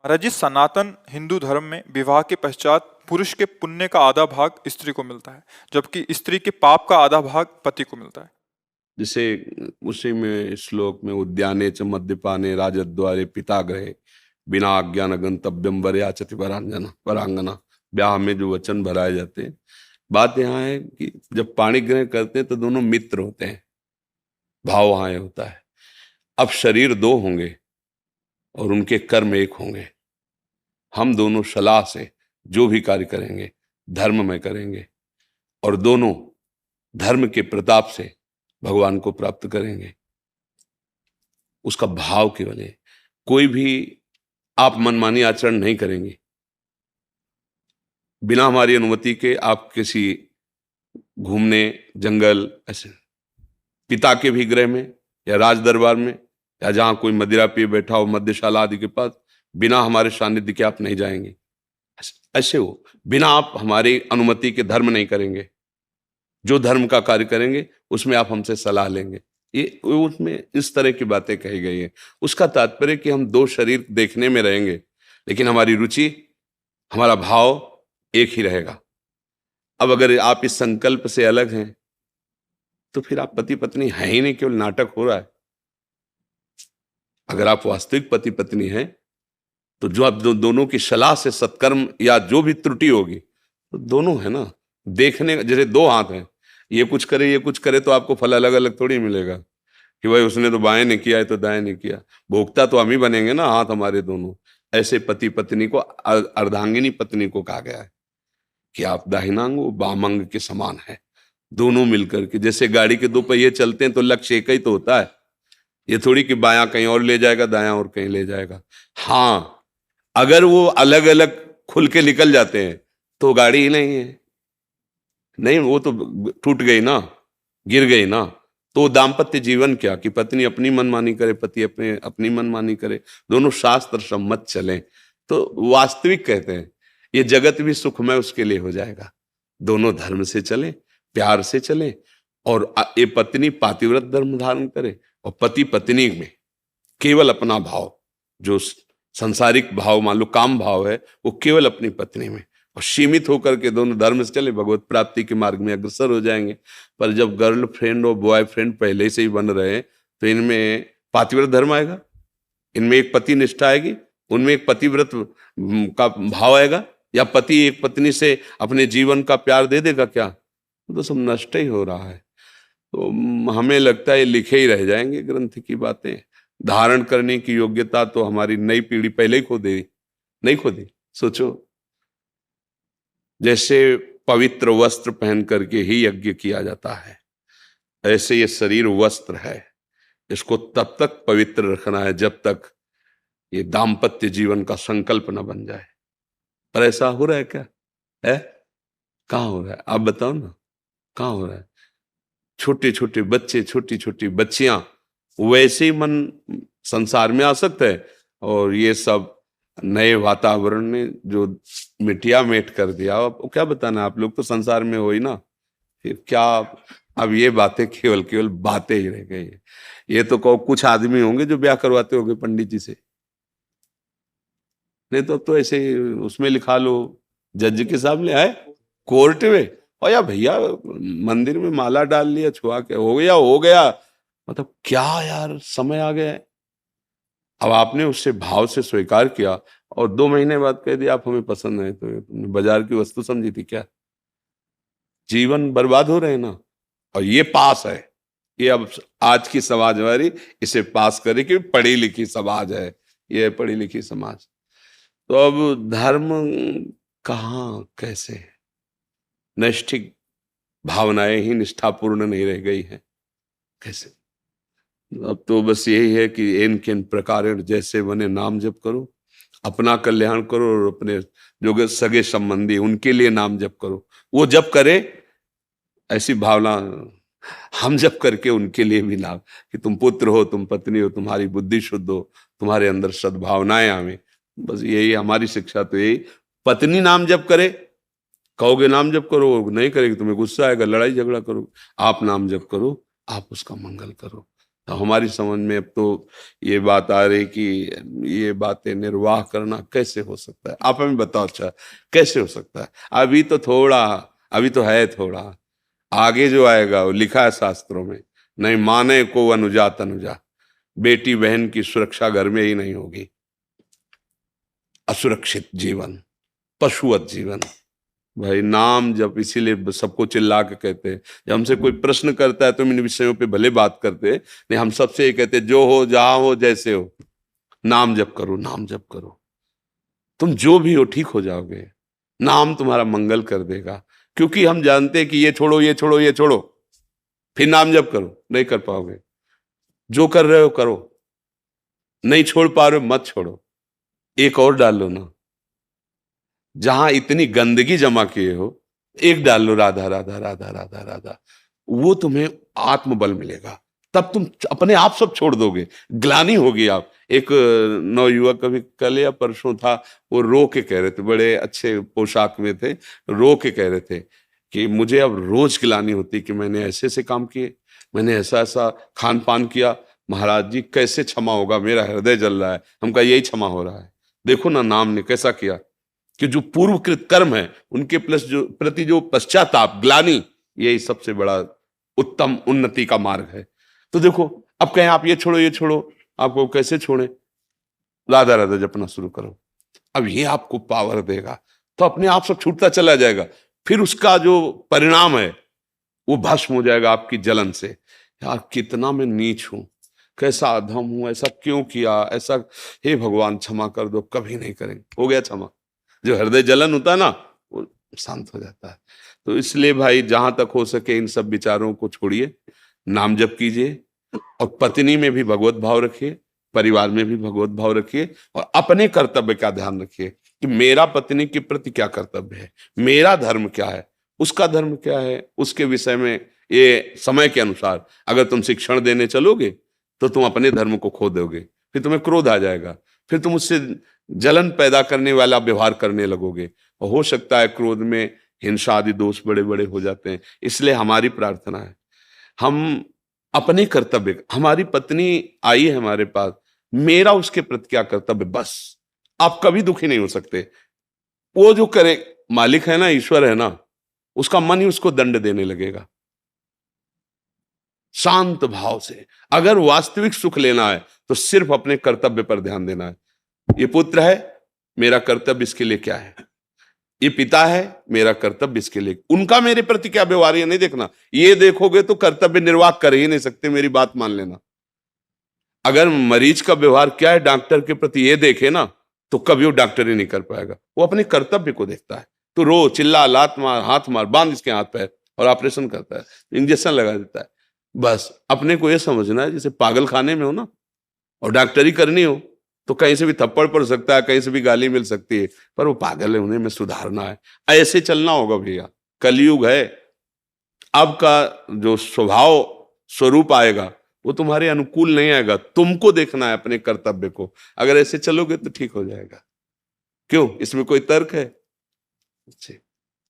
महाराज जी, सनातन हिंदू धर्म में विवाह के पश्चात पुरुष के पुण्य का आधा भाग स्त्री को मिलता है, जबकि स्त्री के पाप का आधा भाग पति को मिलता है। जिसे उसी में श्लोक में उद्याने च मद्यपाने राजद्वारे पिता गृहे बिना आज्ञान गंतव्यम वरयाचति वरांगना वरांगना, ब्याह में जो वचन भराए जाते हैं। बात यहाँ है कि जब पाणी ग्रहण करते हैं तो दोनों मित्र होते हैं, भाव वहां ये होता है। अब शरीर दो होंगे और उनके कर्म एक होंगे। हम दोनों सलाह से जो भी कार्य करेंगे धर्म में करेंगे और दोनों धर्म के प्रताप से भगवान को प्राप्त करेंगे। उसका भाव केवल है, कोई भी आप मनमानी आचरण नहीं करेंगे। बिना हमारी अनुमति के आप किसी घूमने जंगल ऐसे पिता के भी गृह में या राज दरबार में या जहां कोई मदिरा पिए बैठा हो मद्यशाला आदि के पास, बिना हमारे सानिध्य के आप नहीं जाएंगे। ऐसे हो बिना आप हमारी अनुमति के धर्म नहीं करेंगे। जो धर्म का कार्य करेंगे उसमें आप हमसे सलाह लेंगे। ये उसमें इस तरह की बातें कही गई है। उसका तात्पर्य कि हम दो शरीर देखने में रहेंगे लेकिन हमारी रुचि हमारा भाव एक ही रहेगा। अब अगर आप इस संकल्प से अलग हैं तो फिर आप पति पत्नी है ही नहीं, केवल नाटक हो रहा है। अगर आप वास्तविक पति पत्नी हैं तो जो आप दोनों की सलाह से सत्कर्म या जो भी त्रुटि होगी तो दोनों है ना, देखने जैसे दो हाथ हैं, ये कुछ करे ये कुछ करे तो आपको फल अलग अलग थोड़ी मिलेगा कि भाई उसने तो बाएं नहीं किया है तो दाएं नहीं किया। भोक्ता तो हम ही बनेंगे ना, हाथ हमारे दोनों। ऐसे पति पत्नी को अर्धांगिनी पत्नी को कहा गया है कि आप दाहिनांग बामंग के समान है। दोनों मिलकर के, जैसे गाड़ी के दो पहिए चलते हैं तो लक्ष्य एक ही तो होता है। ये थोड़ी कि बायां कहीं और ले जाएगा दायां और कहीं ले जाएगा। हाँ, अगर वो अलग अलग खुल के निकल जाते हैं तो गाड़ी ही नहीं है, नहीं वो तो टूट गई ना, गिर गई ना। तो दाम्पत्य जीवन क्या कि पत्नी अपनी मनमानी करे, पति अपने अपनी मनमानी करे, दोनों शास्त्र सम्मत चलें तो वास्तविक कहते हैं ये जगत भी सुखमय उसके लिए हो जाएगा। दोनों धर्म से चले, प्यार से चले और ये पत्नी पातिव्रत धर्म धारण करे और पति पत्नी में केवल अपना भाव, जो संसारिक भाव मान लो काम भाव है, वो केवल अपनी पत्नी में और सीमित होकर के दोनों धर्म से चले, भगवत प्राप्ति के मार्ग में अग्रसर हो जाएंगे। पर जब गर्ल फ्रेंड और बॉय फ्रेंड पहले से ही बन रहे हैं तो इनमें पातिव्रत धर्म आएगा, इनमें एक पति निष्ठा आएगी, उनमें एक पतिव्रत का भाव आएगा, या पति एक पत्नी से अपने जीवन का प्यार दे देगा क्या? तो सब नष्ट ही हो रहा है। तो हमें लगता है लिखे ही रह जाएंगे ग्रंथ की बातें। धारण करने की योग्यता तो हमारी नई पीढ़ी पहले ही खो दे, नहीं खो दी। सोचो, जैसे पवित्र वस्त्र पहन करके ही यज्ञ किया जाता है, ऐसे ये शरीर वस्त्र है, इसको तब तक पवित्र रखना है जब तक ये दाम्पत्य जीवन का संकल्प न बन जाए। पर ऐसा हो रहा है क्या? है कहाँ हो रहा है? आप बताओ ना, कहाँ हो रहा है? छोटे छोटे बच्चे, छोटी छोटी बच्चियां वैसे ही मन संसार में आसक्त है और ये सब नए वातावरण ने जो मिटिया मेट कर दिया। अब क्या बताना, आप लोग तो संसार में हो ही ना, फिर क्या? अब ये बातें केवल केवल बातें ही रह गई है। ये तो कहो कुछ आदमी होंगे जो ब्याह करवाते होंगे पंडित जी से, नहीं तो अब तो ऐसे उसमें लिखा लो जज के सामने आए कोर्ट में, और या भैया मंदिर में माला डाल लिया, छुआ के हो गया हो गया। मतलब क्या यार, समय आ गया है। अब आपने उससे भाव से स्वीकार किया और 2 महीने बाद कह दिया आप हमें पसंद नहीं, तो तुमने बाजार की वस्तु समझी थी क्या? जीवन बर्बाद हो रहे हैं ना। और ये पास है, ये अब आज की समाज हमारी इसे पास करे कि पढ़ी लिखी समाज है, ये पढ़ी लिखी समाज। तो अब धर्म कहाँ कैसे? नैष्ठिक भावनाएं ही निष्ठापूर्ण नहीं रह गई हैं, कैसे? अब तो बस यही है कि इन किन प्रकार जैसे बने नाम जप करो, अपना कल्याण करो और अपने जो सगे संबंधी उनके लिए नाम जप करो। वो जप करे ऐसी भावना, हम जप करके उनके लिए भी लाभ कि तुम पुत्र हो, तुम पत्नी हो, तुम्हारी बुद्धि शुद्ध हो, तुम्हारे अंदर सद्भावनाएं आवे। बस यही हमारी शिक्षा तो यही। पत्नी नाम जप करे, कहोगे नाम जप करो, नहीं करेगी तुम्हें गुस्सा आएगा, लड़ाई झगड़ा करो। आप नाम जप करो, आप उसका मंगल करो। तो हमारी समझ में अब तो ये बात आ रही कि ये बातें निर्वाह करना कैसे हो सकता है। आप हमें बताओ अच्छा कैसे हो सकता है। अभी तो थोड़ा, अभी तो है थोड़ा, आगे जो आएगा वो लिखा है शास्त्रों में, नहीं माने को अनुजा तनुजा, बेटी बहन की सुरक्षा घर में ही नहीं होगी, असुरक्षित जीवन, पशुवत जीवन। भाई नाम जब, इसीलिए सबको चिल्ला के कहते हैं, जब हमसे कोई प्रश्न करता है तो हम इन विषयों पे भले बात करते हैं, नहीं हम सबसे ये कहते हैं जो हो जहां हो जैसे हो, नाम जप करो, नाम जप करो, तुम जो भी हो ठीक हो जाओगे, नाम तुम्हारा मंगल कर देगा। क्योंकि हम जानते हैं कि ये छोड़ो ये छोड़ो ये छोड़ो, फिर नाम जप करो, नहीं कर पाओगे। जो कर रहे हो करो, नहीं छोड़ पा रहे हो मत छोड़ो, एक और डाल लो ना, जहां इतनी गंदगी जमा किए हो एक डाल लो, राधा राधा राधा राधा राधा, वो तुम्हें आत्मबल मिलेगा, तब तुम अपने आप सब छोड़ दोगे, ग्लानि होगी। आप एक नवयुवक कभी कल या परसों था, वो रो के कह रहे थे, बड़े अच्छे पोशाक में थे, रो के कह रहे थे कि मुझे अब रोज ग्लानि होती कि मैंने ऐसे ऐसे काम किए, मैंने ऐसा ऐसा खान पान किया, महाराज जी कैसे क्षमा होगा, मेरा हृदय जल रहा है। हम कहा यही क्षमा हो रहा है, देखो ना नाम ने कैसा किया, कि जो पूर्वकृत कर्म है उनके प्लस जो प्रति जो पश्चाताप, ग्लानि, यही सबसे बड़ा उत्तम उन्नति का मार्ग है। तो देखो अब कहें आप ये छोड़ो ये छोड़ो, आपको कैसे छोड़े, राधा राधा जपना शुरू करो, अब ये आपको पावर देगा, तो अपने आप सब छूटता चला जाएगा। फिर उसका जो परिणाम है वो भस्म हो जाएगा आपकी जलन से, यार कितना मैं नीच हूं, कैसा अधम हूं, ऐसा क्यों किया, ऐसा, हे भगवान क्षमा कर दो, कभी नहीं करेंगे, हो गया क्षमा। जो हृदय जलन होता है ना वो शांत हो जाता है। तो इसलिए भाई जहां तक हो सके इन सब विचारों को छोड़िए, नाम जप कीजिए, और पत्नी में भी भगवत भाव रखिए, परिवार में भी भगवत भाव रखिए, और अपने कर्तव्य का ध्यान रखिए कि मेरा पत्नी के प्रति क्या कर्तव्य है, मेरा धर्म क्या है, उसका धर्म क्या है, उसके विषय में ये समय के अनुसार अगर तुम शिक्षण देने चलोगे तो तुम अपने धर्म को खो दोगे, फिर तुम्हें क्रोध आ जाएगा, फिर तुम उससे जलन पैदा करने वाला व्यवहार करने लगोगे, और हो सकता है क्रोध में हिंसा आदि दोष बड़े बड़े हो जाते हैं। इसलिए हमारी प्रार्थना है, हम अपने कर्तव्य, हमारी पत्नी आई है हमारे पास, मेरा उसके प्रति क्या कर्तव्य, बस आप कभी दुखी नहीं हो सकते। वो जो करे, मालिक है ना, ईश्वर है ना, उसका मन ही उसको दंड देने लगेगा। शांत भाव से अगर वास्तविक सुख लेना है तो सिर्फ अपने कर्तव्य पर ध्यान देना है। ये पुत्र है, मेरा कर्तव्य इसके लिए क्या है, ये पिता है, मेरा कर्तव्य इसके लिए, उनका मेरे प्रति क्या व्यवहार है नहीं देखना। ये देखोगे तो कर्तव्य निर्वाह कर ही नहीं सकते, मेरी बात मान लेना। अगर मरीज का व्यवहार क्या है डॉक्टर के प्रति ये देखे ना, तो कभी वो डॉक्टर ही नहीं कर पाएगा, वो अपने कर्तव्य को देखता है। तो रो चिल्ला, लात मार, हाथ मार, बांध इसके हाथ पैर, और ऑपरेशन करता है, इंजेक्शन लगा देता है। बस अपने को ये समझना है जैसे पागल खाने में हो ना, और डॉक्टरी करनी हो तो कहीं से भी थप्पड़ पड़ सकता है, कहीं से भी गाली मिल सकती है, पर वो पागल है, उन्हें में सुधारना है, ऐसे चलना होगा भैया। कलयुग है, अब का जो स्वभाव स्वरूप आएगा वो तुम्हारे अनुकूल नहीं आएगा, तुमको देखना है अपने कर्तव्य को। अगर ऐसे चलोगे तो ठीक हो जाएगा। क्यों, इसमें कोई तर्क है?